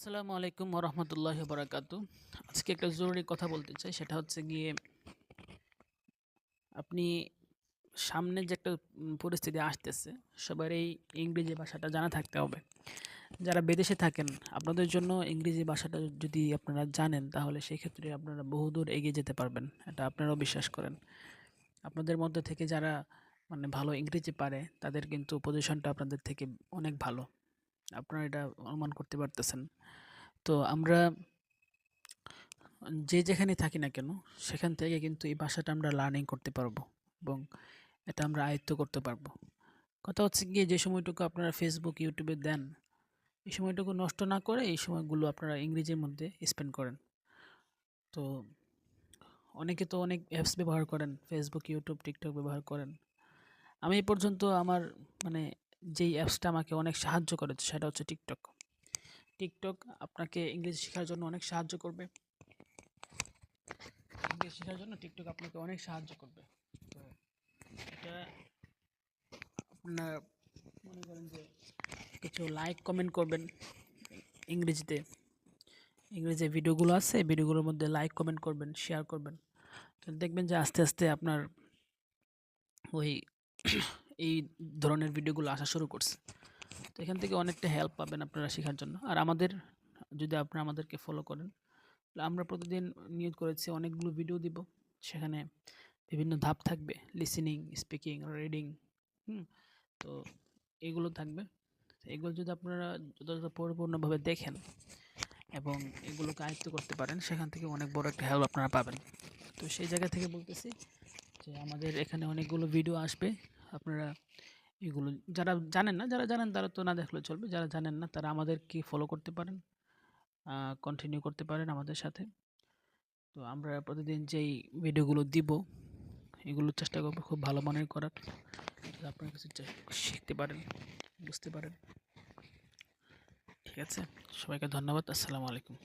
আসসালামু আলাইকুম ওরহমতুল্লাহি বারাকাতু। আজকে একটা জরুরি কথা বলতে চাই, সেটা হচ্ছে গিয়ে আপনি সামনে যে একটা পরিস্থিতি আসতেছে, সবার এই ইংরেজি ভাষাটা জানা থাকতে হবে। যারা বিদেশে থাকেন, আপনাদের জন্য ইংরেজি ভাষাটা যদি আপনারা জানেন, তাহলে সেই ক্ষেত্রে আপনারা বহুদূর এগিয়ে যেতে পারবেন। এটা আপনারাও বিশ্বাস করেন। আপনাদের মধ্যে থেকে যারা মানে ভালো ইংরেজি পারে, তাদের কিন্তু পজিশনটা আপনাদের থেকে অনেক ভালো। আপনারা এটা অনুমান করতে পারতেছেন। তো আমরা যে যেখানে থাকি না কেন, সেখান থেকে কিন্তু এই ভাষাটা আমরা লার্নিং করতে পারবো এবং এটা আমরা আয়ত্ত করতে পারবো। কথা হচ্ছে গিয়ে, যে সময়টুকু আপনারা ফেসবুক ইউটিউবে দেন, এই সময়টুকু নষ্ট না করে এই সময়গুলো আপনারা ইংরেজির মধ্যে স্পেন্ড করেন। তো অনেকে তো অনেক অ্যাপস ব্যবহার করেন, ফেসবুক ইউটিউব টিকটক ব্যবহার করেন। আমি এই পর্যন্ত আমার মানে যেই অ্যাপসটা আমাকে অনেক সাহায্য করেছে, সেটা হচ্ছে টিকটক। টিকটক আপনাকে ইংরেজি শেখার জন্য অনেক সাহায্য করবে। ইংরেজি শেখার জন্য টিকটক আপনাকে অনেক সাহায্য করবে। তো এটা আপনার মনে করেন যে কিছু লাইক কমেন্ট করবেন ইংরেজিতে। ইংরেজি ভিডিওগুলো আছে, ভিডিওগুলোর মধ্যে লাইক কমেন্ট করবেন, শেয়ার করবেন। তো দেখবেন যে আস্তে আস্তে আপনার ওই এই ধরনের ভিডিওগুলো আসা শুরু করছে। তো এখান থেকে অনেকটা হেল্প পাবেন আপনারা শেখার জন্য। আর আমাদের, যদি আপনারা আমাদেরকে ফলো করেন, আমরা প্রতিদিন নিয়োগ করেছি অনেকগুলো ভিডিও দিব। সেখানে বিভিন্ন ধাপ থাকবে, লিসেনিং, স্পিকিং, রিডিং। তো এগুলো থাকবে। এগুলো যদি আপনারা যথাযথ পরিপূর্ণভাবে দেখেন এবং এগুলোকে আয়ত্ত করতে পারেন, সেখান থেকে অনেক বড় একটা হেল্প আপনারা পাবেন। তো সেই জায়গা থেকে বলতেছি যে আমাদের এখানে অনেকগুলো ভিডিও আসবে। আপনারা এগুলো যারা জানেন না, যারা জানেন তারা তো না দেখলেও চলবে, যারা জানেন না তারা আমাদেরকে ফলো করতে পারেন, কন্টিনিউ করতে পারেন আমাদের সাথে। তো আমরা প্রতিদিন যেই ভিডিওগুলো দিব, এগুলো চেষ্টা করবো খুব ভালো মানের করার, যাতে আপনার কাছে শিখতে পারেন, বুঝতে পারেন। ঠিক আছে, সবাইকে ধন্যবাদ। আসসালামু আলাইকুম।